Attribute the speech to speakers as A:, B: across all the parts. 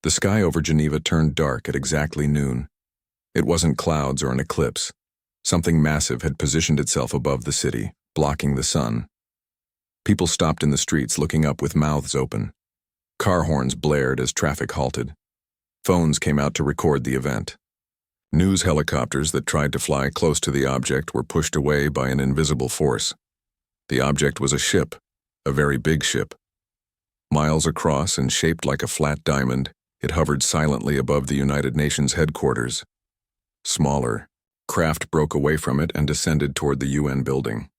A: The sky over Geneva turned dark at exactly noon. It wasn't clouds or an eclipse. Something massive had positioned itself above the city, blocking the sun. People stopped in the streets, looking up with mouths open. Car horns blared as traffic halted. Phones came out to record the event. News helicopters that tried to fly close to the object were pushed away by an invisible force. The object was a ship, a very big ship. Miles across and shaped like a flat diamond, it hovered silently above the United Nations headquarters. Smaller, craft broke away from it and descended toward the UN building.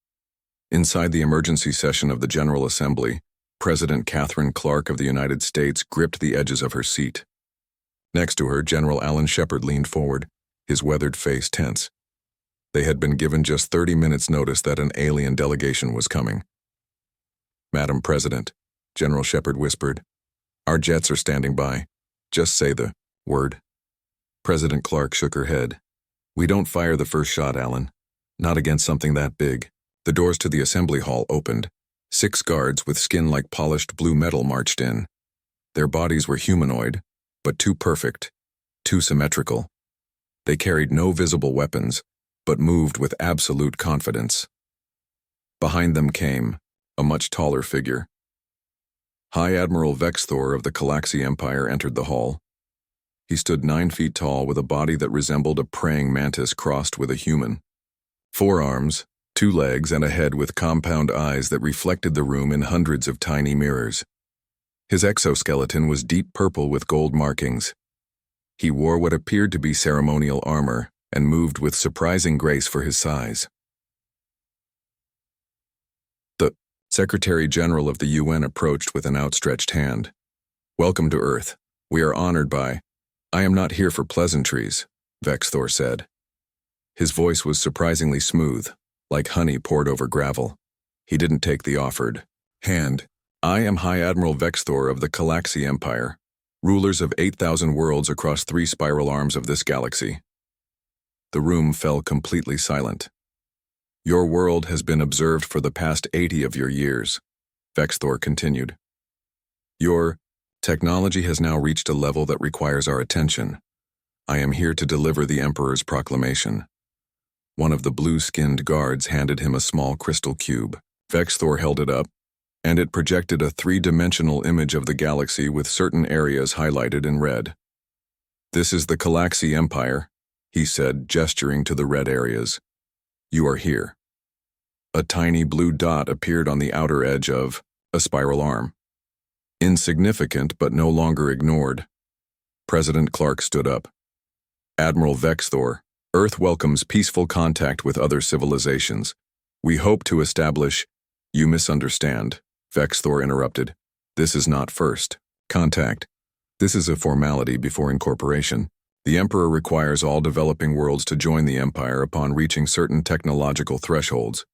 A: Inside the emergency session of the General Assembly, President Katherine Clark of the United States gripped the edges of her seat. Next to her, General Alan Shepard leaned forward, his weathered face tense. They had been given just 30 minutes' notice that an alien delegation was coming. "Madam President," General Shepard whispered, "our jets are standing by. Just say the word." President Clark shook her head. "We don't fire the first shot, Alan. Not against something that big." The doors to the assembly hall opened. 6 guards with skin like polished blue metal marched in. Their bodies were humanoid, but too perfect, too symmetrical. They carried no visible weapons, but moved with absolute confidence. Behind them came a much taller figure. High Admiral Vexthor of the Galaxy Empire entered the hall. He stood 9 feet tall with a body that resembled a praying mantis crossed with a human. 4 arms, 2 legs, and a head with compound eyes that reflected the room in hundreds of tiny mirrors. His exoskeleton was deep purple with gold markings. He wore what appeared to be ceremonial armor and moved with surprising grace for his size. The Secretary General of the UN approached with an outstretched hand. "Welcome to Earth. We are honored by—" "I am not here for pleasantries," Vexthor said. His voice was surprisingly smooth, like honey poured over gravel. He didn't take the offered hand. "I am High Admiral Vexthor of the Galaxy Empire, rulers of 8,000 worlds across 3 spiral arms of this galaxy." The room fell completely silent. "Your world has been observed for the past 80 of your years," Vexthor continued. "Your technology has now reached a level that requires our attention. I am here to deliver the Emperor's proclamation." One of the blue-skinned guards handed him a small crystal cube. Vexthor held it up, and it projected a 3-dimensional image of the galaxy with certain areas highlighted in red. "This is the Galaxy Empire," he said, gesturing to the red areas. "You are here." A tiny blue dot appeared on the outer edge of a spiral arm. Insignificant but no longer ignored. President Clark stood up. "Admiral Vexthor, Earth welcomes peaceful contact with other civilizations. We hope to establish—" "You misunderstand," Vexthor interrupted. "This is not first contact. This is a formality before incorporation. The Emperor requires all developing worlds to join the Empire upon reaching certain technological thresholds.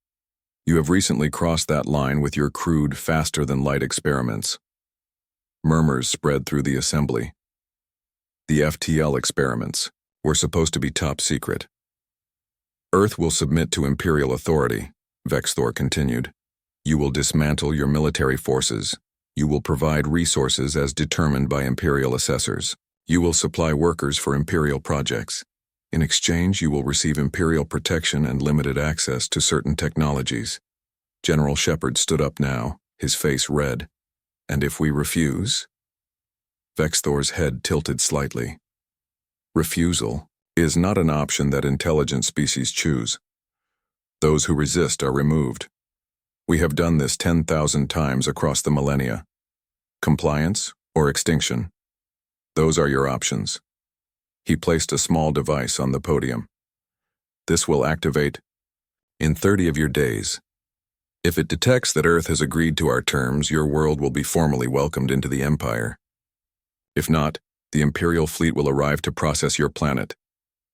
A: You have recently crossed that line with your crude, faster-than-light experiments." Murmurs spread through the assembly. "The FTL experiments were supposed to be top secret." "Earth will submit to Imperial authority," Vexthor continued. "You will dismantle your military forces. You will provide resources as determined by Imperial assessors. You will supply workers for Imperial projects. In exchange, you will receive Imperial protection and limited access to certain technologies." General Shepard stood up now, his face red. "And if we refuse?" Vexthor's head tilted slightly. "Refusal is not an option that intelligent species choose. Those who resist are removed. We have done this 10,000 times across the millennia. Compliance or extinction? Those are your options." He placed a small device on the podium. "This will activate in 30 of your days. If it detects that Earth has agreed to our terms, your world will be formally welcomed into the Empire. If not, the Imperial fleet will arrive to process your planet.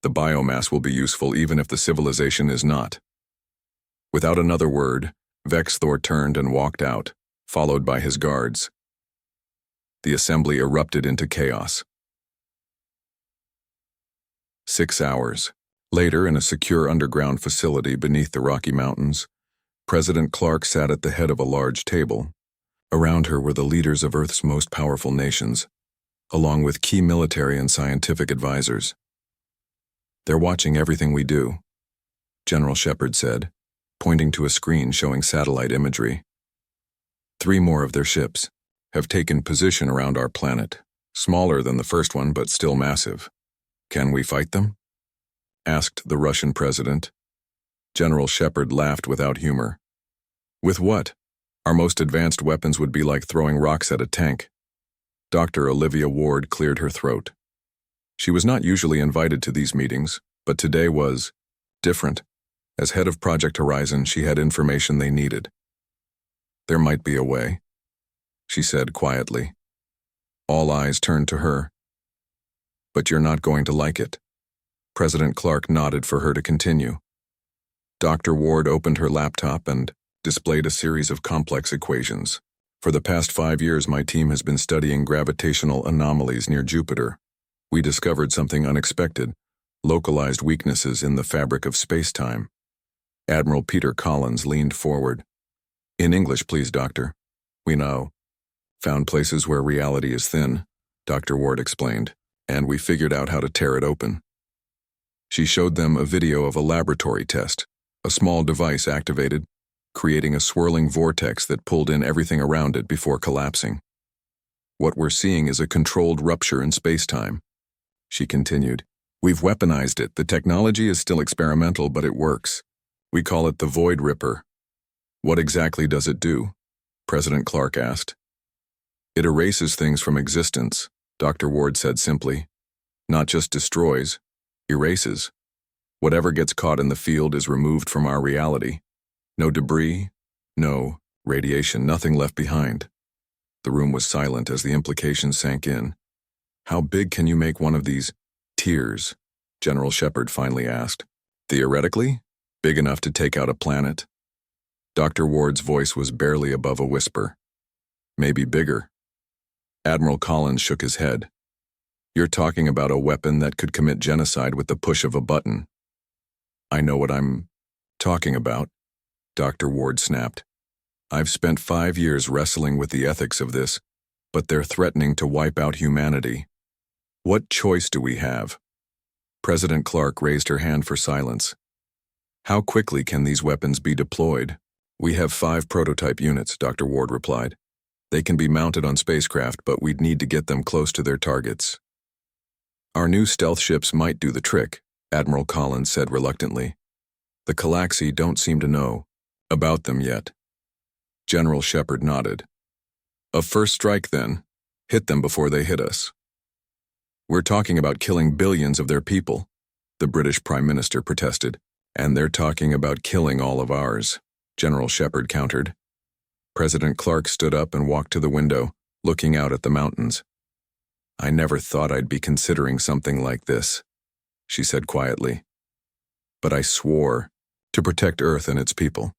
A: The biomass will be useful even if the civilization is not." Without another word, Vexthor turned and walked out, followed by his guards. The assembly erupted into chaos. 6 hours later, in a secure underground facility beneath the Rocky Mountains, President Clark sat at the head of a large table. Around her were the leaders of Earth's most powerful nations. along with key military and scientific advisors. They're watching everything we do, General Shepard said, pointing to a screen showing satellite imagery. 3 more of their ships have taken position around our planet, smaller than the first one but still massive. Can we fight them? Asked the Russian president. General Shepard laughed without humor. With what? Our most advanced weapons would be like throwing rocks at a tank. Dr. Olivia Ward cleared her throat. She was not usually invited to these meetings, but today was different. As head of Project Horizon, she had information they needed. There might be a way, she said quietly. All eyes turned to her. But you're not going to like it. President Clark nodded for her to continue. Dr. Ward opened her laptop and displayed a series of complex equations. For the past 5 years, my team has been studying gravitational anomalies near Jupiter. We discovered something unexpected, localized weaknesses in the fabric of space-time. Admiral Peter Collins leaned forward. In English, please, Doctor. We know. Found places where reality is thin, Dr. Ward explained, and we figured out how to tear it open. She showed them a video of a laboratory test. A small device activated, creating a swirling vortex that pulled in everything around it before collapsing. What we're seeing is a controlled rupture in space-time, she continued. We've weaponized it. The technology is still experimental, but it works. We call it the Void Ripper. What exactly does it do? President Clark asked. It erases things from existence, Dr. Ward said simply. Not just destroys, erases. Whatever gets caught in the field is removed from our reality. No debris, no radiation, nothing left behind. The room was silent as the implications sank in. How big can you make one of these tiers? General Shepard finally asked. Theoretically, big enough to take out a planet. Dr. Ward's voice was barely above a whisper. Maybe bigger. Admiral Collins shook his head. You're talking about a weapon that could commit genocide with the push of a button. I know what I'm talking about, Dr. Ward snapped. I've spent 5 years wrestling with the ethics of this, but they're threatening to wipe out humanity. What choice do we have? President Clark raised her hand for silence. How quickly can these weapons be deployed? We have 5 prototype units, Dr. Ward replied. They can be mounted on spacecraft, but we'd need to get them close to their targets. Our new stealth ships might do the trick, Admiral Collins said reluctantly. The Calaxi don't seem to know about them yet. General Shepard nodded. A first strike, then. Hit them before they hit us. We're talking about killing billions of their people, the British Prime Minister protested. And they're talking about killing all of ours, General Shepard countered. President Clark stood up and walked to the window, looking out at the mountains. I never thought I'd be considering something like this, she said quietly. But I swore to protect Earth and its people.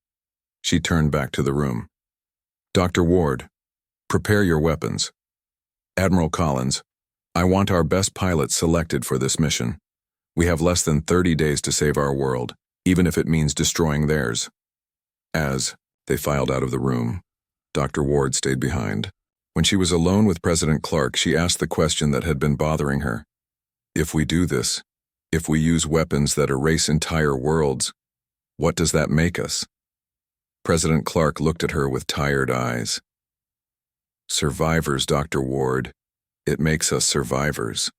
A: She turned back to the room. Dr. Ward, prepare your weapons. Admiral Collins, I want our best pilots selected for this mission. We have less than 30 days to save our world, even if it means destroying theirs. As they filed out of the room, Dr. Ward stayed behind. When she was alone with President Clark, she asked the question that had been bothering her. If we do this, if we use weapons that erase entire worlds, what does that make us? President Clark looked at her with tired eyes. Survivors, Dr. Ward. It makes us survivors.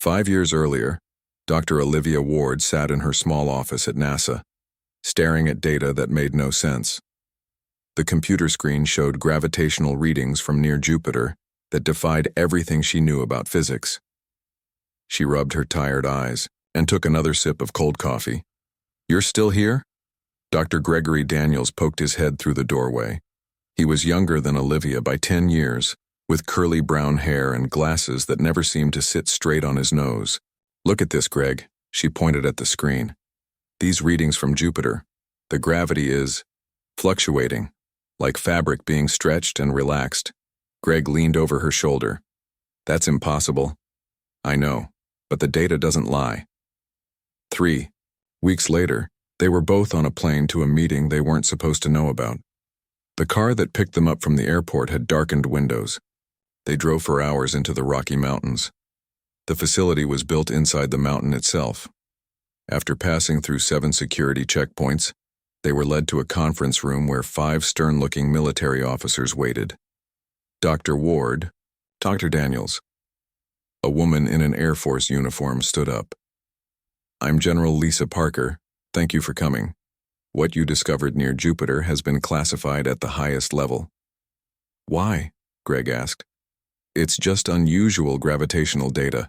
A: 5 years earlier, Dr. Olivia Ward sat in her small office at NASA, staring at data that made no sense. The computer screen showed gravitational readings from near Jupiter that defied everything she knew about physics. She rubbed her tired eyes and took another sip of cold coffee. You're still here? Dr. Gregory Daniels poked his head through the doorway. He was younger than Olivia by 10 years, with curly brown hair and glasses that never seemed to sit straight on his nose. Look at this, Greg, she pointed at the screen. These readings from Jupiter. The gravity is fluctuating, like fabric being stretched and relaxed. Greg leaned over her shoulder. That's impossible. I know, but the data doesn't lie. 3 weeks later, they were both on a plane to a meeting they weren't supposed to know about. The car that picked them up from the airport had darkened windows. They drove for hours into the Rocky Mountains. The facility was built inside the mountain itself. After passing through 7 security checkpoints, they were led to a conference room where 5 stern-looking military officers waited. Dr. Ward, Dr. Daniels. A woman in an Air Force uniform stood up. I'm General Lisa Parker. Thank you for coming. What you discovered near Jupiter has been classified at the highest level. Why? Greg asked. It's just unusual gravitational data.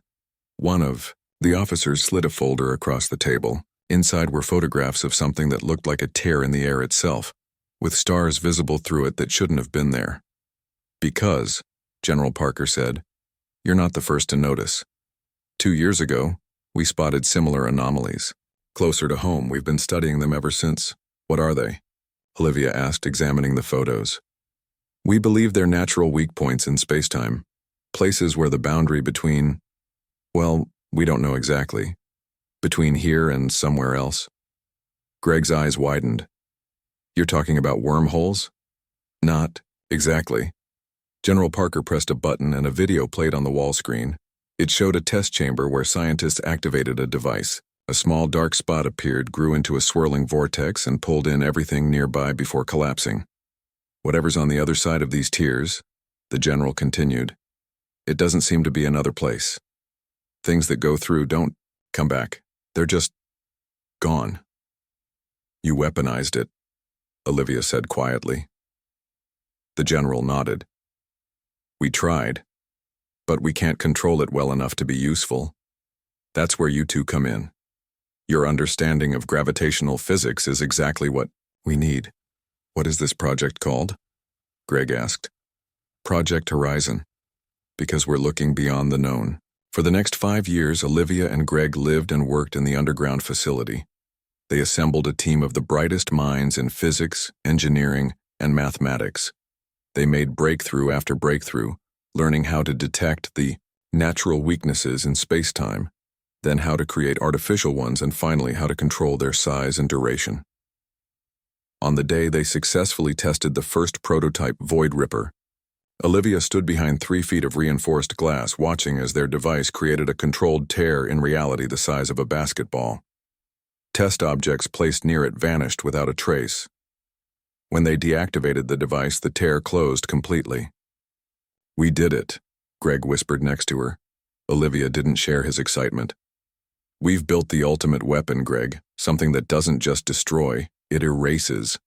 A: The officers slid a folder across the table. Inside were photographs of something that looked like a tear in the air itself, with stars visible through it that shouldn't have been there. Because, General Parker said, you're not the first to notice. 2 years ago, we spotted similar anomalies. Closer to home, we've been studying them ever since. What are they? Olivia asked, examining the photos. We believe they're natural weak points in spacetime, places where the boundary between, well, we don't know exactly, between here and somewhere else. Greg's eyes widened. You're talking about wormholes? Not exactly. General Parker pressed a button and a video played on the wall screen. It showed a test chamber where scientists activated a device. A small dark spot appeared, grew into a swirling vortex, and pulled in everything nearby before collapsing. Whatever's on the other side of these tiers, the general continued, it doesn't seem to be another place. Things that go through don't come back. They're just gone. You weaponized it, Olivia said quietly. The general nodded. We tried, but we can't control it well enough to be useful. That's where you two come in. Your understanding of gravitational physics is exactly what we need. What is this project called? Greg asked. Project Horizon, because we're looking beyond the known. For the next 5 years, Olivia and Greg lived and worked in the underground facility. They assembled a team of the brightest minds in physics, engineering, and mathematics. They made breakthrough after breakthrough, learning how to detect the natural weaknesses in spacetime, then how to create artificial ones, and finally how to control their size and duration. On the day they successfully tested the first prototype Void Ripper, Olivia stood behind 3 feet of reinforced glass, watching as their device created a controlled tear, in reality the size of a basketball. Test objects placed near it vanished without a trace. When they deactivated the device, the tear closed completely. We did it, Greg whispered next to her. Olivia didn't share his excitement. We've built the ultimate weapon, Greg, something that doesn't just destroy, it erases.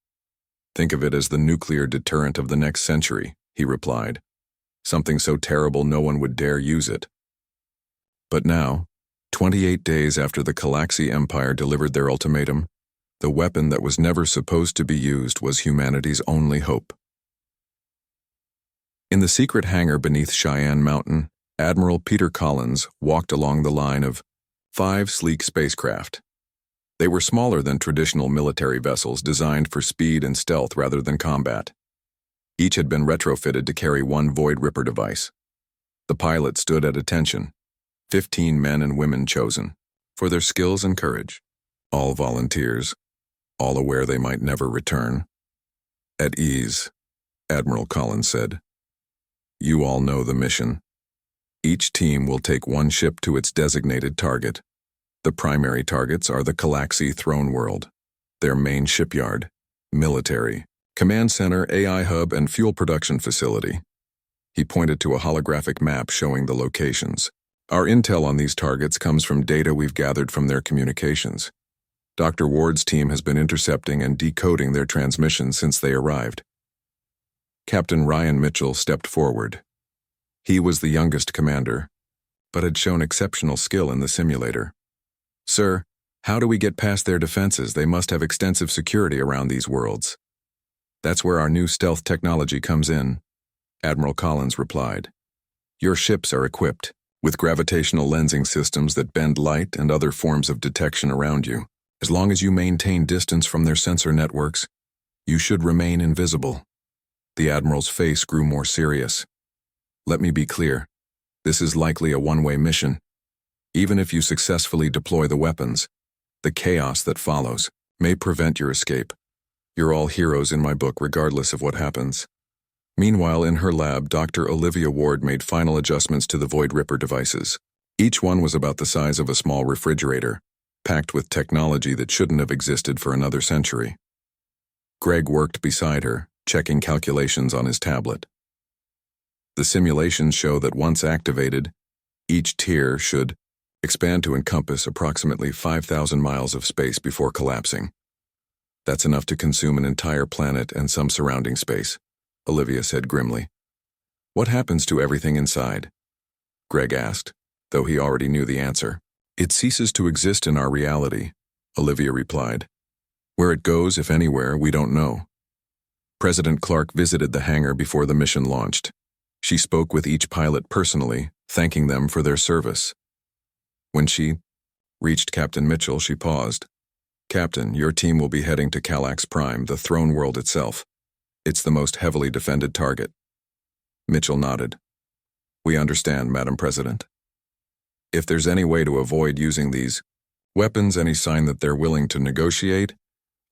A: Think of it as the nuclear deterrent of the next century, he replied. Something so terrible no one would dare use it. But now, 28 days after the Galaxy Empire delivered their ultimatum, the weapon that was never supposed to be used was humanity's only hope. In the secret hangar beneath Cheyenne Mountain, Admiral Peter Collins walked along the line of 5 sleek spacecraft. They were smaller than traditional military vessels, designed for speed and stealth rather than combat. Each had been retrofitted to carry 1 Void Ripper device. The pilot stood at attention, 15 men and women chosen, for their skills and courage. All volunteers, all aware they might never return. At ease, Admiral Collins said. You all know the mission. Each team will take 1 ship to its designated target. The primary targets are the Galaxy Throne World, their main shipyard, military, command center, AI hub, and fuel production facility. He pointed to a holographic map showing the locations. Our intel on these targets comes from data we've gathered from their communications. Dr. Ward's team has been intercepting and decoding their transmissions since they arrived. Captain Ryan Mitchell stepped forward. He was the youngest commander, but had shown exceptional skill in the simulator. Sir, how do we get past their defenses? They must have extensive security around these worlds. That's where our new stealth technology comes in, Admiral Collins replied. Your ships are equipped with gravitational lensing systems that bend light and other forms of detection around you. As long as you maintain distance from their sensor networks, you should remain invisible. The Admiral's face grew more serious. Let me be clear. This is likely a one-way mission. Even if you successfully deploy the weapons, the chaos that follows may prevent your escape. You're all heroes in my book regardless of what happens. Meanwhile, in her lab, Dr. Olivia Ward made final adjustments to the Void Ripper devices. Each one was about the size of a small refrigerator, packed with technology that shouldn't have existed for another century. Greg worked beside her, checking calculations on his tablet. The simulations show that once activated, each tier should expand to encompass approximately 5,000 miles of space before collapsing. That's enough to consume an entire planet and some surrounding space, Olivia said grimly. What happens to everything inside? Greg asked, though he already knew the answer. It ceases to exist in our reality, Olivia replied. Where it goes, if anywhere, we don't know. President Clark visited the hangar before the mission launched. She spoke with each pilot personally, thanking them for their service. When she reached Captain Mitchell, she paused. Captain, your team will be heading to Calax Prime, the throne world itself. It's the most heavily defended target. Mitchell nodded. We understand, Madam President. If there's any way to avoid using these weapons, any sign that they're willing to negotiate,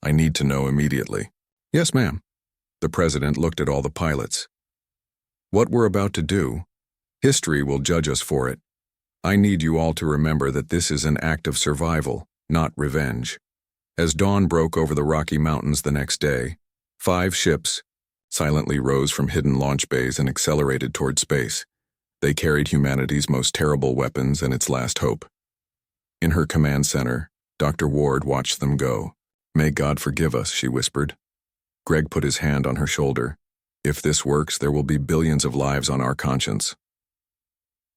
A: I need to know immediately. Yes, ma'am. The President looked at all the pilots. What we're about to do, history will judge us for it. I need you all to remember that this is an act of survival, not revenge. As dawn broke over the Rocky Mountains the next day, 5 ships silently rose from hidden launch bays and accelerated toward space. They carried humanity's most terrible weapons and its last hope. In her command center, Dr. Ward watched them go. May God forgive us, she whispered. Greg put his hand on her shoulder. If this works, there will be billions of lives on our conscience.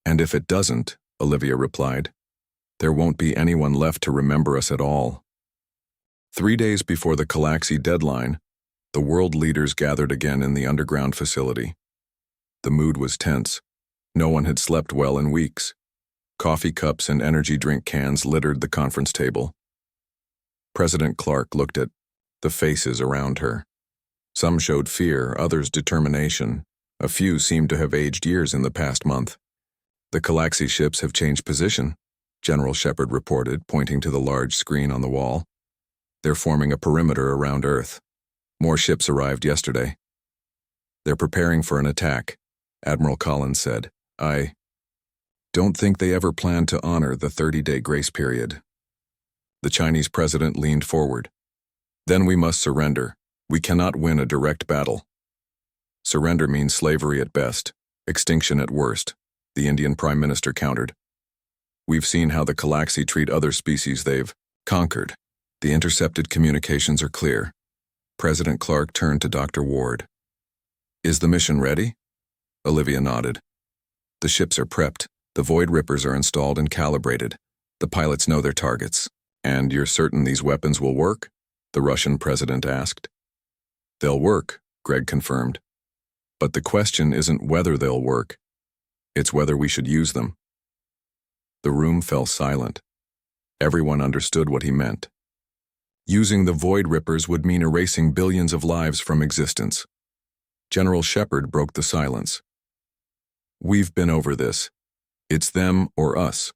A: And if it doesn't, Olivia replied, there won't be anyone left to remember us at all. 3 days before the Calaxy deadline, the world leaders gathered again in the underground facility. The mood was tense. No one had slept well in weeks. Coffee cups and energy drink cans littered the conference table. President Clark looked at the faces around her. Some showed fear, others determination. A few seemed to have aged years in the past month. The Calaxy ships have changed position, General Shepard reported, pointing to the large screen on the wall. They're forming a perimeter around Earth. More ships arrived yesterday. They're preparing for an attack, Admiral Collins said. I don't think they ever planned to honor the 30-day grace period. The Chinese president leaned forward. Then we must surrender. We cannot win a direct battle. Surrender means slavery at best, extinction at worst, the Indian Prime Minister countered. We've seen how the Calaxy treat other species they've conquered. The intercepted communications are clear. President Clark turned to Dr. Ward. Is the mission ready? Olivia nodded. The ships are prepped. The Void Rippers are installed and calibrated. The pilots know their targets. And you're certain these weapons will work? The Russian president asked. They'll work, Greg confirmed. But the question isn't whether they'll work. It's whether we should use them. The room fell silent. Everyone understood what he meant. Using the Void Rippers would mean erasing billions of lives from existence. General Shepard broke the silence. We've been over this. It's them or us.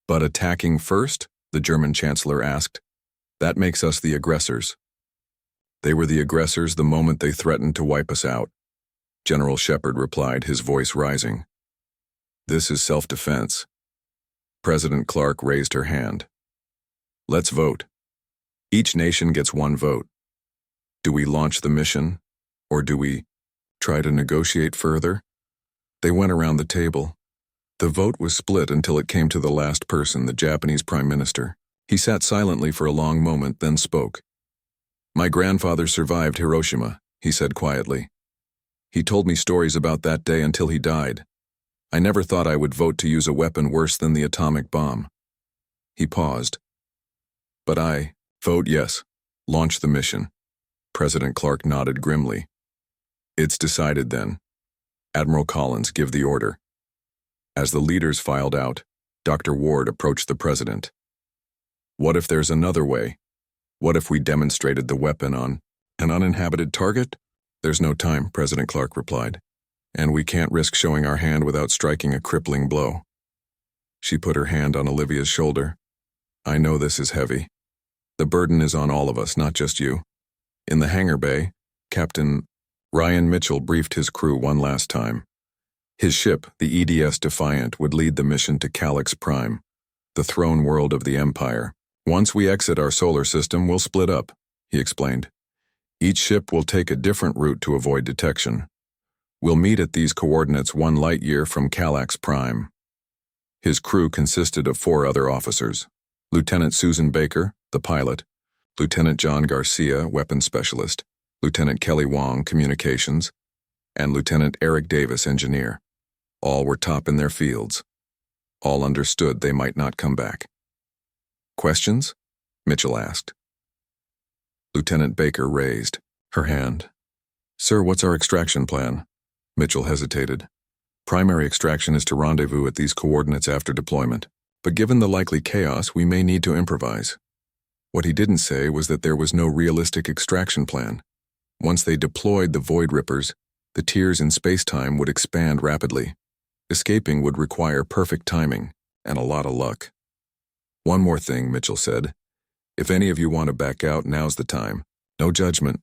A: But attacking first? The German Chancellor asked. That makes us the aggressors. They were the aggressors the moment they threatened to wipe us out. General Shepard replied, his voice rising. This is self-defense. President Clark raised her hand. Let's vote. Each nation gets 1 vote. Do we launch the mission, or do we try to negotiate further? They went around the table. The vote was split until it came to the last person, the Japanese Prime Minister. He sat silently for a long moment, then spoke. My grandfather survived Hiroshima, he said quietly. He told me stories about that day until he died. I never thought I would vote to use a weapon worse than the atomic bomb. He paused. But I vote yes. Launch the mission. President Clark nodded grimly. It's decided then. Admiral Collins, give the order. As the leaders filed out, Dr. Ward approached the president. What if there's another way? What if we demonstrated the weapon on an uninhabited target? There's no time, President Clark replied. And we can't risk showing our hand without striking a crippling blow. She put her hand on Olivia's shoulder. I know this is heavy. The burden is on all of us, not just you. In the hangar bay, Captain Ryan Mitchell briefed his crew one last time. His ship, the EDS Defiant, would lead the mission to Calyx Prime, the throne world of the Empire. Once we exit our solar system, we'll split up, he explained. Each ship will take a different route to avoid detection. We'll meet at these coordinates 1 light-year from Calyx Prime. His crew consisted of 4 other officers: Lieutenant Susan Baker, the pilot; Lieutenant John Garcia, weapons specialist; Lieutenant Kelly Wong, communications; and Lieutenant Eric Davis, engineer. All were top in their fields. All understood they might not come back. Questions? Mitchell asked. Lieutenant Baker raised her hand. Sir, what's our extraction plan? Mitchell hesitated. Primary extraction is to rendezvous at these coordinates after deployment, but given the likely chaos, we may need to improvise. What he didn't say was that there was no realistic extraction plan. Once they deployed the Void Rippers, the tiers in space-time would expand rapidly. Escaping would require perfect timing and a lot of luck. One more thing, Mitchell said. If any of you want to back out, now's the time. No judgment.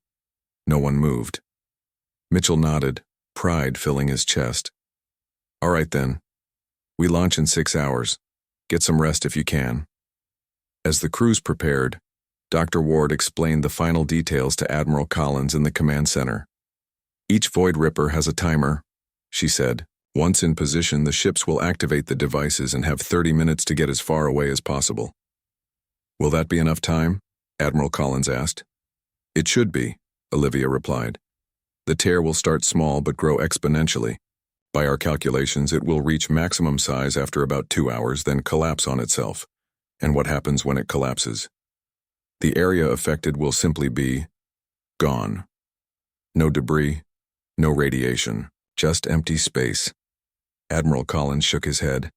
A: No one moved. Mitchell nodded, pride filling his chest. All right then. We launch in 6 hours. Get some rest if you can. As the crews prepared, Dr. Ward explained the final details to Admiral Collins in the command center. Each Void Ripper has a timer, she said. Once in position, the ships will activate the devices and have 30 minutes to get as far away as possible. Will that be enough time? Admiral Collins asked. It should be, Olivia replied. The tear will start small but grow exponentially. By our calculations, it will reach maximum size after about 2 hours, then collapse on itself. And what happens when it collapses? The area affected will simply be gone. No debris, no radiation, just empty space. Admiral Collins shook his head.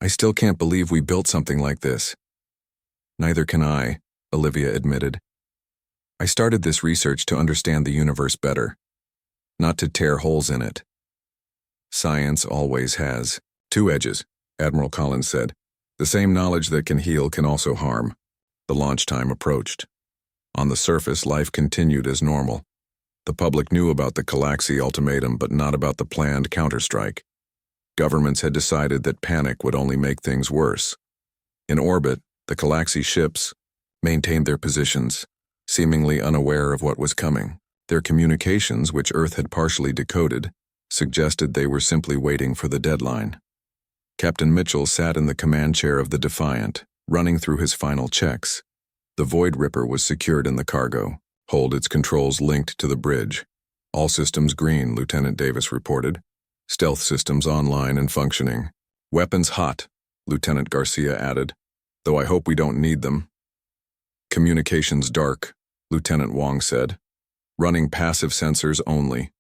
A: I still can't believe we built something like this. Neither can I, Olivia admitted. I started this research to understand the universe better, not to tear holes in it. Science always has 2 edges, Admiral Collins said. The same knowledge that can heal can also harm. The launch time approached. On the surface, life continued as normal. The public knew about the Galaxy Ultimatum, but not about the planned counterstrike. Governments had decided that panic would only make things worse. In orbit, the Galaxy ships maintained their positions, seemingly unaware of what was coming. Their communications, which Earth had partially decoded, suggested they were simply waiting for the deadline. Captain Mitchell sat in the command chair of the Defiant, running through his final checks. The Void Ripper was secured in the cargo. Hold its controls linked to the bridge. All systems green, Lieutenant Davis reported. Stealth systems online and functioning. Weapons hot, Lieutenant Garcia added, though I hope we don't need them. Communications dark, Lieutenant Wong said. Running passive sensors only.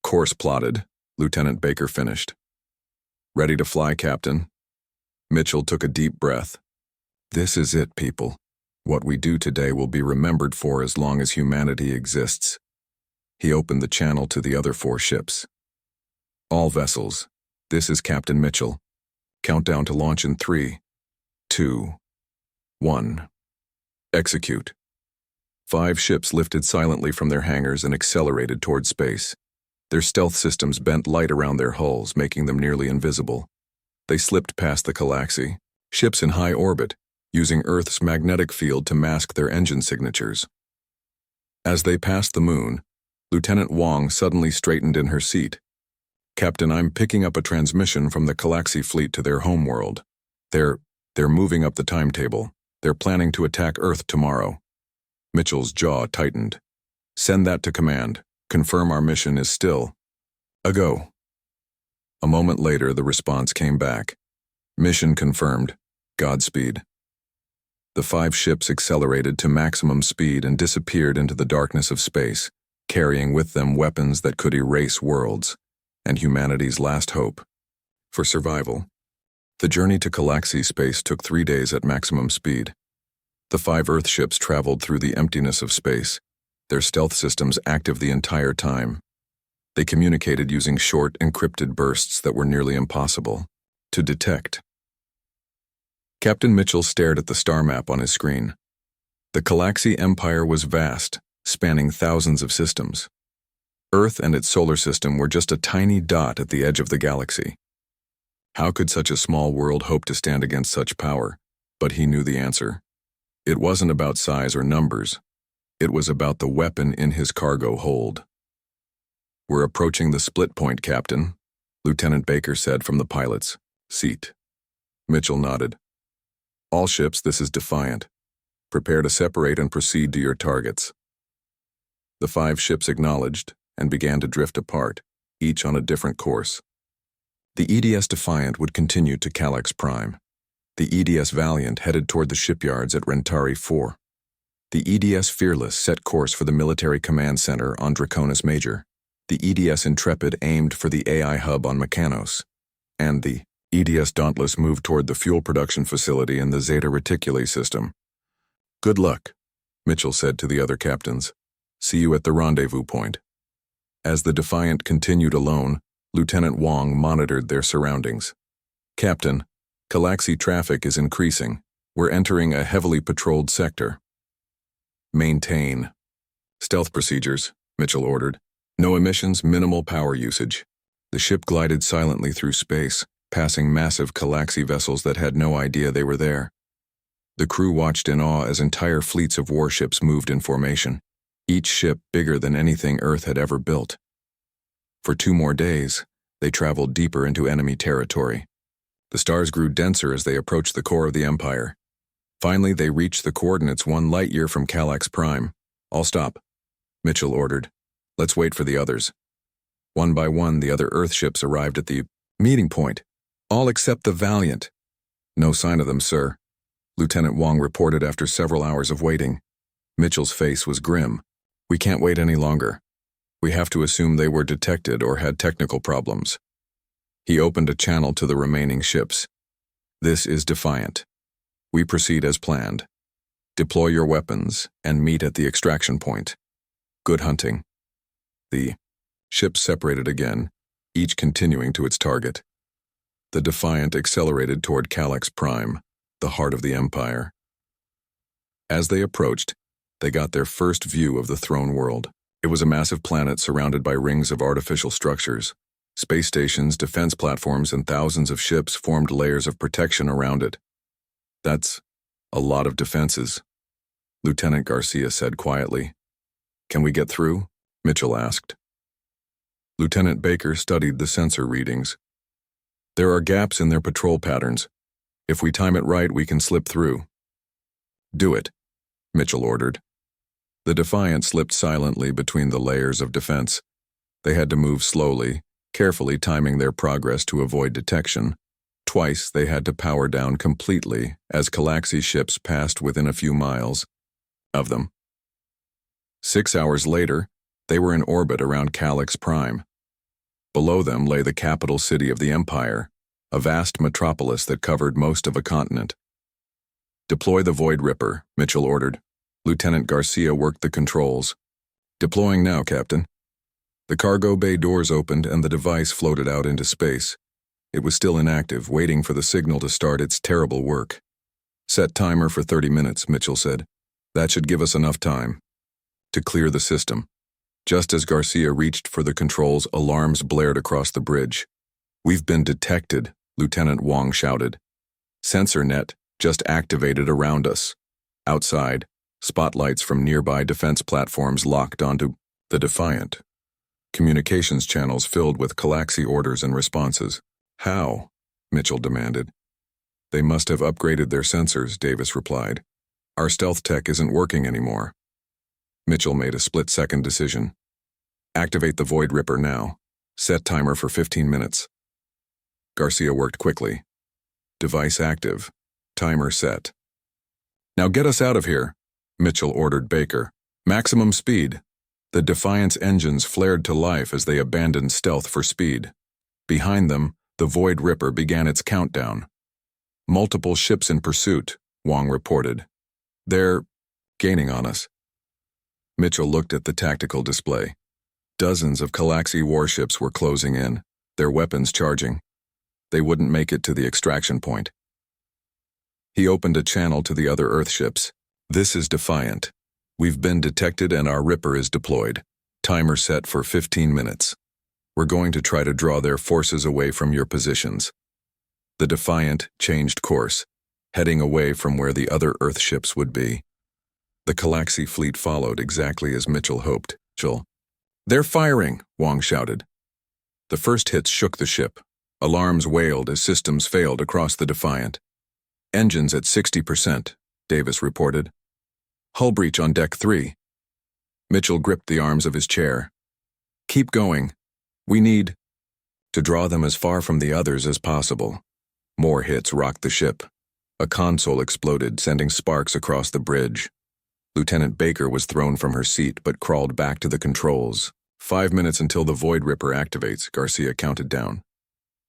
A: Course plotted, Lieutenant Baker finished. Ready to fly, Captain? Mitchell took a deep breath. This is it, people. What we do today will be remembered for as long as humanity exists. He opened the channel to the other 4 ships. All vessels, this is Captain Mitchell. Countdown to launch in 3, 2, 1. Execute. 5 ships lifted silently from their hangars and accelerated toward space. Their stealth systems bent light around their hulls, making them nearly invisible. They slipped past the Galaxy, ships in high orbit, using Earth's magnetic field to mask their engine signatures. As they passed the moon, Lieutenant Wong suddenly straightened in her seat. Captain, I'm picking up a transmission from the Galaxy fleet to their homeworld. They're moving up the timetable. They're planning to attack Earth tomorrow. Mitchell's jaw tightened. Send that to command. Confirm our mission is still a go. A moment later, the response came back. Mission confirmed. Godspeed. The 5 ships accelerated to maximum speed and disappeared into the darkness of space, carrying with them weapons that could erase worlds, and humanity's last hope for survival. The journey to Galaxy space took 3 days at maximum speed. The 5 Earth ships traveled through the emptiness of space, their stealth systems active the entire time. They communicated using short, encrypted bursts that were nearly impossible to detect. Captain Mitchell stared at the star map on his screen. The Galaxy Empire was vast, spanning thousands of systems. Earth and its solar system were just a tiny dot at the edge of the galaxy. How could such a small world hope to stand against such power? But he knew the answer. It wasn't about size or numbers. It was about the weapon in his cargo hold. "We're approaching the split point, Captain," Lieutenant Baker said from the pilot's seat. Mitchell nodded. "All ships, this is Defiant. Prepare to separate and proceed to your targets." The 5 ships acknowledged and began to drift apart, each on a different course. The EDS Defiant would continue to Calyx Prime. The EDS Valiant headed toward the shipyards at Rentari 4. The EDS Fearless set course for the Military Command Center on Draconis Major. The EDS Intrepid aimed for the AI hub on Mechanos. And the EDS Dauntless moved toward the fuel production facility in the Zeta Reticuli system. "Good luck," Mitchell said to the other captains. "See you at the rendezvous point." As the Defiant continued alone, Lieutenant Wong monitored their surroundings. "Captain, Galaxy traffic is increasing. We're entering a heavily patrolled sector." "Maintain stealth procedures," Mitchell ordered. "No emissions, minimal power usage." The ship glided silently through space, passing massive Galaxy vessels that had no idea they were there. The crew watched in awe as entire fleets of warships moved in formation, each ship bigger than anything Earth had ever built. For 2 more days, they traveled deeper into enemy territory. The stars grew denser as they approached the core of the Empire. Finally, they reached the coordinates 1 light-year from Calyx Prime. "All stop," Mitchell ordered. "Let's wait for the others." One by one, the other Earth ships arrived at the meeting point. "All except the Valiant." "No sign of them, sir," Lieutenant Wong reported after several hours of waiting. Mitchell's face was grim. "We can't wait any longer. We have to assume they were detected or had technical problems." He opened a channel to the remaining ships. "This is Defiant. We proceed as planned. Deploy your weapons and meet at the extraction point. Good hunting." The ships separated again, each continuing to its target. The Defiant accelerated toward Calyx Prime, the heart of the Empire. As they approached, they got their first view of the throne world. It was a massive planet surrounded by rings of artificial structures. Space stations, defense platforms, and thousands of ships formed layers of protection around it. "That's a lot of defenses," Lieutenant Garcia said quietly. "Can we get through?" Mitchell asked. Lieutenant Baker studied the sensor readings. "There are gaps in their patrol patterns. If we time it right, we can slip through." "Do it," Mitchell ordered. The Defiant slipped silently between the layers of defense. They had to move slowly, carefully timing their progress to avoid detection. Twice they had to power down completely as Galaxy ships passed within a few miles of them. 6 hours later, they were in orbit around Calyx Prime. Below them lay the capital city of the Empire, a vast metropolis that covered most of a continent. "Deploy the Void Ripper," Mitchell ordered. Lieutenant Garcia worked the controls. "Deploying now, Captain." The cargo bay doors opened and the device floated out into space. It was still inactive, waiting for the signal to start its terrible work. "Set timer for 30 minutes, Mitchell said. "That should give us enough time to clear the system." Just as Garcia reached for the controls, alarms blared across the bridge. "We've been detected," Lieutenant Wong shouted. "Sensor net just activated around us." Outside, spotlights from nearby defense platforms locked onto the Defiant. Communications channels filled with Galaxy orders and responses. "How?" Mitchell demanded. "They must have upgraded their sensors," Davis replied. "Our stealth tech isn't working anymore." Mitchell made a split-second decision. "Activate the Void Ripper now. Set timer for 15 minutes. Garcia worked quickly. "Device active. Timer set." "Now get us out of here," Mitchell ordered Baker. "Maximum speed." The Defiant's engines flared to life as they abandoned stealth for speed. Behind them, the Void Ripper began its countdown. "Multiple ships in pursuit," Wong reported. "They're gaining on us." Mitchell looked at the tactical display. Dozens of Galaxy warships were closing in, their weapons charging. They wouldn't make it to the extraction point. He opened a channel to the other Earth ships. "This is Defiant. We've been detected and our Ripper is deployed. Timer set for 15 minutes. We're going to try to draw their forces away from your positions. The Defiant changed course, heading away from where the other Earth ships would be. The Galaxy fleet followed exactly as Mitchell hoped. "They're firing!" Wong shouted. The first hits shook the ship. Alarms wailed as systems failed across the Defiant. "Engines at 60%, Davis reported. "Hull breach on deck 3. Mitchell gripped the arms of his chair. "Keep going. We need to draw them as far from the others as possible." More hits rocked the ship. A console exploded, sending sparks across the bridge. Lieutenant Baker was thrown from her seat but crawled back to the controls. 5 minutes until the Void Ripper activates, Garcia counted down.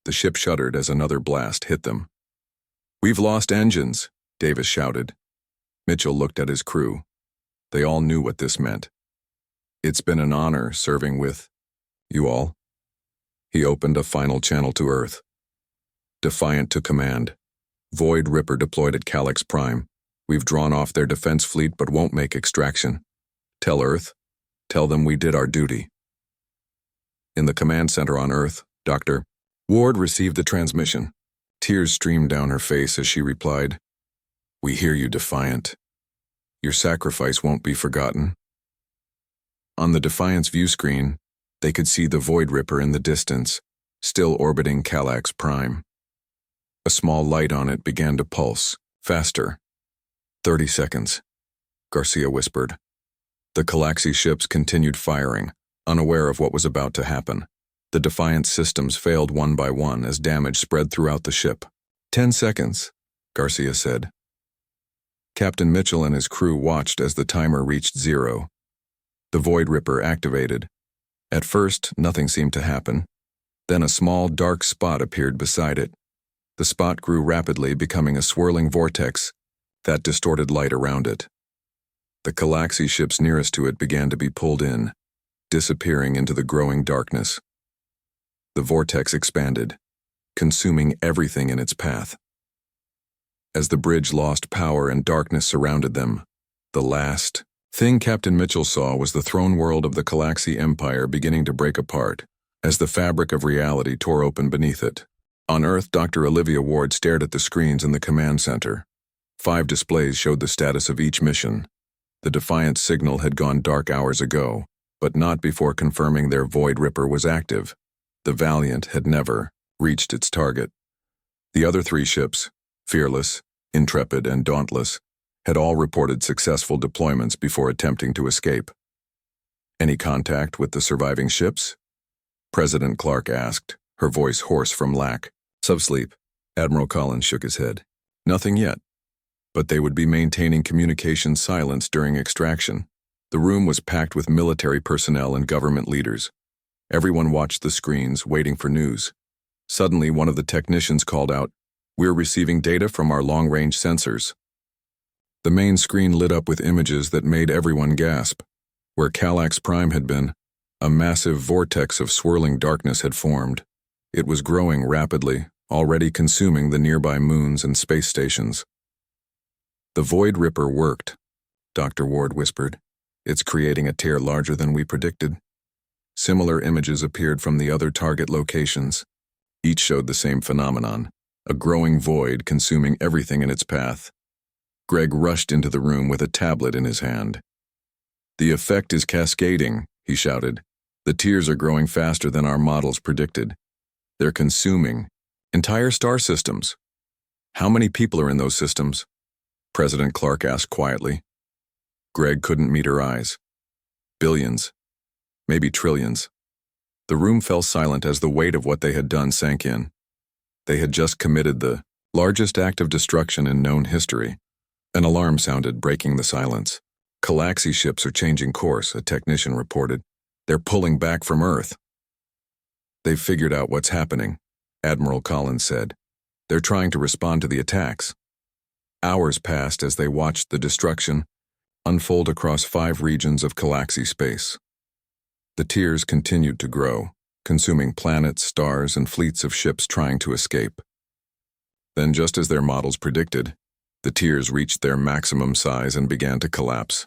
A: The ship shuddered as another blast hit them. "We've lost engines," Davis shouted. Mitchell looked at his crew. They all knew what this meant. "It's been an honor serving with you all." He opened a final channel to Earth. Defiant to command. Void Ripper deployed at Calyx Prime. We've drawn off their defense fleet but won't make extraction. Tell Earth. Tell them we did our duty. In the command center on Earth, Dr. Ward received the transmission. Tears streamed down her face as she replied, "We hear you, Defiant. Your sacrifice won't be forgotten." On the Defiant's view screen, they could see the Void Ripper in the distance, still orbiting Calyx Prime. A small light on it began to pulse, faster. 30 seconds, Garcia whispered. The Galaxy ships continued firing, unaware of what was about to happen. The Defiant systems failed one by one as damage spread throughout the ship. 10 seconds, Garcia said. Captain Mitchell and his crew watched as the timer reached 0. The Void Ripper activated. At first, nothing seemed to happen. Then a small, dark spot appeared beside it. The spot grew rapidly, becoming a swirling vortex that distorted light around it. The Galaxy ships nearest to it began to be pulled in, disappearing into the growing darkness. The vortex expanded, consuming everything in its path. As the bridge lost power and darkness surrounded them, the last thing Captain Mitchell saw was the throne world of the Galaxy Empire beginning to break apart, as the fabric of reality tore open beneath it. On Earth, Dr. Olivia Ward stared at the screens in the command center. 5 displays showed the status of each mission. The Defiant signal had gone dark hours ago, but not before confirming their Void Ripper was active. The Valiant had never reached its target. The other 3 ships, Fearless, Intrepid, and Dauntless, had all reported successful deployments before attempting to escape. "Any contact with the surviving ships?" President Clark asked, her voice hoarse from lack. "Subsleep." Admiral Collins shook his head. "Nothing yet. But they would be maintaining communication silence during extraction." The room was packed with military personnel and government leaders. Everyone watched the screens, waiting for news. Suddenly, one of the technicians called out, "We're receiving data from our long-range sensors." The main screen lit up with images that made everyone gasp. Where Calyx Prime had been, a massive vortex of swirling darkness had formed. It was growing rapidly, already consuming the nearby moons and space stations. "The Void Ripper worked," Dr. Ward whispered. "It's creating a tear larger than we predicted." Similar images appeared from the other target locations. Each showed the same phenomenon, a growing void consuming everything in its path. Greg rushed into the room with a tablet in his hand. "The effect is cascading," he shouted. "The tears are growing faster than our models predicted. They're consuming entire star systems." "How many people are in those systems?" President Clark asked quietly. Greg couldn't meet her eyes. "Billions. Maybe trillions." The room fell silent as the weight of what they had done sank in. They had just committed the largest act of destruction in known history. An alarm sounded, breaking the silence. "Galaxy ships are changing course," a technician reported. "They're pulling back from Earth." "They've figured out what's happening," Admiral Collins said. "They're trying to respond to the attacks." Hours passed as they watched the destruction unfold across 5 regions of Galaxy space. The tears continued to grow, consuming planets, stars, and fleets of ships trying to escape. Then, just as their models predicted, the tears reached their maximum size and began to collapse.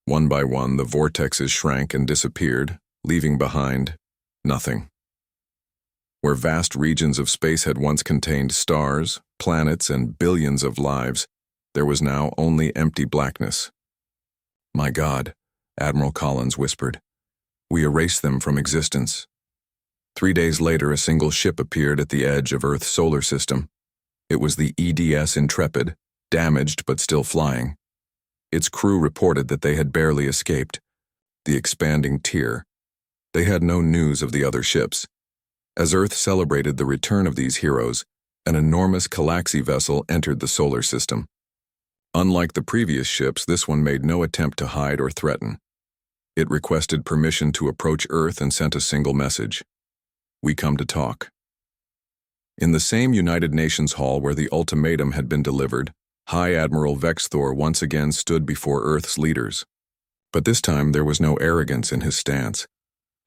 A: One by one, the vortexes shrank and disappeared, leaving behind nothing. Where vast regions of space had once contained stars, planets, and billions of lives, there was now only empty blackness. "My God," Admiral Collins whispered. "We erased them from existence." 3 days later, a single ship appeared at the edge of Earth's solar system. It was the EDS Intrepid, damaged but still flying. Its crew reported that they had barely escaped. The expanding tier. They had no news of the other ships. As Earth celebrated the return of these heroes, an enormous Galaxy vessel entered the solar system. Unlike the previous ships, this one made no attempt to hide or threaten. It requested permission to approach Earth and sent a single message: "We come to talk." In the same United Nations hall where the ultimatum had been delivered, High Admiral Vexthor once again stood before Earth's leaders. But this time there was no arrogance in his stance.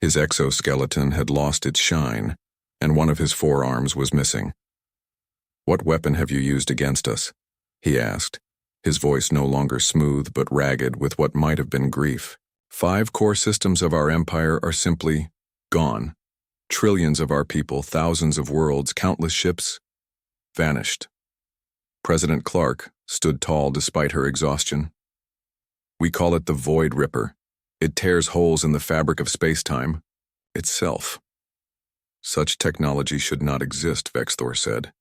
A: His exoskeleton had lost its shine, and one of his forearms was missing. "What weapon have you used against us?" he asked, his voice no longer smooth but ragged with what might have been grief. 5 core systems of our empire are simply gone. Trillions of our people, thousands of worlds, countless ships, vanished. President Clark stood tall despite her exhaustion. "We call it the Void Ripper. It tears holes in the fabric of space-time itself." "Such technology should not exist," Vexthor said.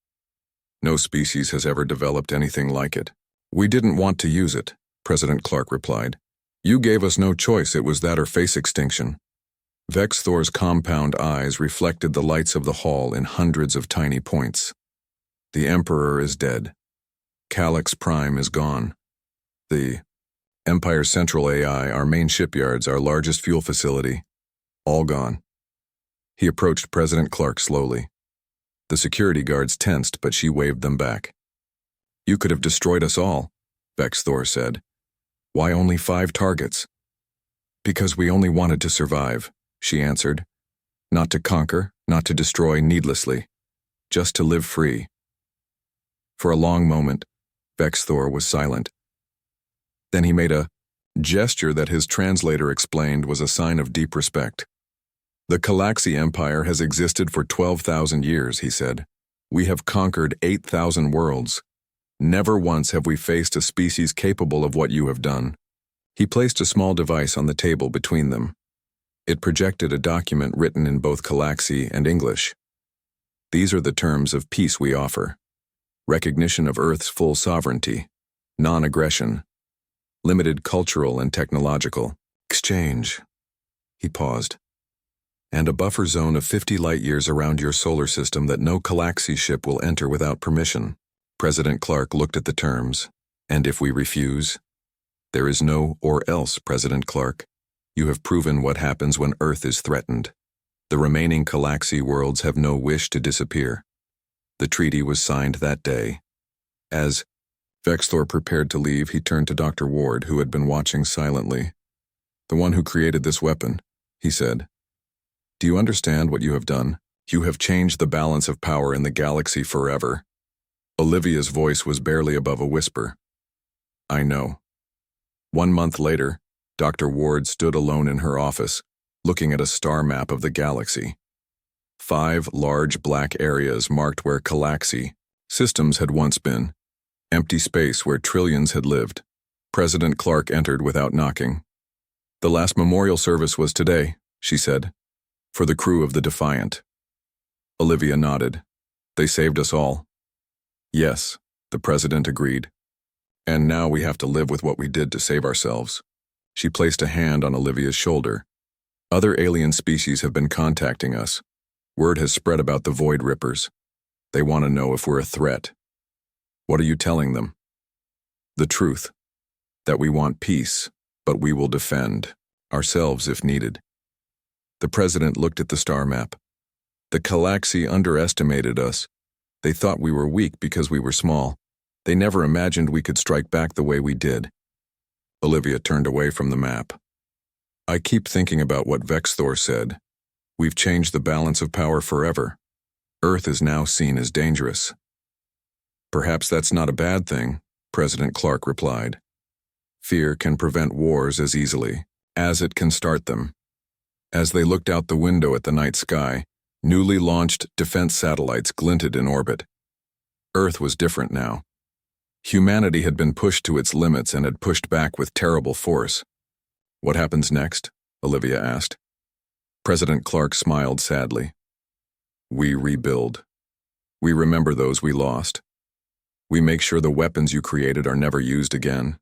A: "No species has ever developed anything like it." "We didn't want to use it," President Clark replied. "You gave us no choice. It was that or face extinction." Vexthor's compound eyes reflected the lights of the hall in hundreds of tiny points. "The Emperor is dead. Calyx Prime is gone. The Empire Central AI, our main shipyards, our largest fuel facility, all gone." He approached President Clark slowly. The security guards tensed, but she waved them back. "You could have destroyed us all," Vexthor said. "Why only 5 targets?" "Because we only wanted to survive," she answered. "Not to conquer, not to destroy needlessly, just to live free." For a long moment, Vexthor was silent. Then he made a gesture that his translator explained was a sign of deep respect. "The Galaxy Empire has existed for 12,000 years, he said. "We have conquered 8,000 worlds. Never once have we faced a species capable of what you have done." He placed a small device on the table between them. It projected a document written in both Galaxy and English. "These are the terms of peace we offer. Recognition of Earth's full sovereignty, non-aggression, limited cultural and technological exchange." He paused. "And a buffer zone of 50 light-years around your solar system that no Galaxy ship will enter without permission." President Clark looked at the terms. "And if we refuse?" "There is no or else, President Clark. You have proven what happens when Earth is threatened. The remaining Galaxy worlds have no wish to disappear." The treaty was signed that day. As Vexthor prepared to leave, he turned to Dr. Ward, who had been watching silently. "The one who created this weapon," he said. "Do you understand what you have done? You have changed the balance of power in the galaxy forever." Olivia's voice was barely above a whisper. "I know." 1 month later, Dr. Ward stood alone in her office, looking at a star map of the galaxy. 5 large black areas marked where Galaxy systems had once been. Empty space where trillions had lived. President Clark entered without knocking. "The last memorial service was today," she said, "for the crew of the Defiant." Olivia nodded. "They saved us all." "Yes," the president agreed. "And now we have to live with what we did to save ourselves." She placed a hand on Olivia's shoulder. "Other alien species have been contacting us. Word has spread about the Void Rippers. They want to know if we're a threat." "What are you telling them?" "The truth. That we want peace, but we will defend ourselves if needed." The president looked at the star map. "The Galaxy underestimated us. They thought we were weak because we were small. They never imagined we could strike back the way we did." Olivia turned away from the map. "I keep thinking about what Vexthor said. We've changed the balance of power forever. Earth is now seen as dangerous." "Perhaps that's not a bad thing," President Clark replied. Fear can prevent wars as easily as it can start them. As they looked out the window at the night sky, newly launched defense satellites glinted in orbit. Earth was different now. Humanity had been pushed to its limits and had pushed back with terrible force. "What happens next?" Olivia asked. President Clark smiled sadly. "We rebuild. We remember those we lost. We make sure the weapons you created are never used again."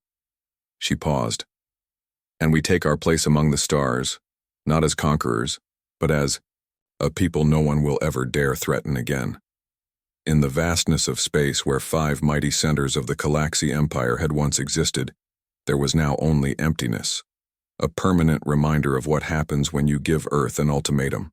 A: She paused. "And we take our place among the stars, not as conquerors, but as a people no one will ever dare threaten again." In the vastness of space where 5 mighty centers of the Galaxy Empire had once existed, there was now only emptiness, a permanent reminder of what happens when you give Earth an ultimatum.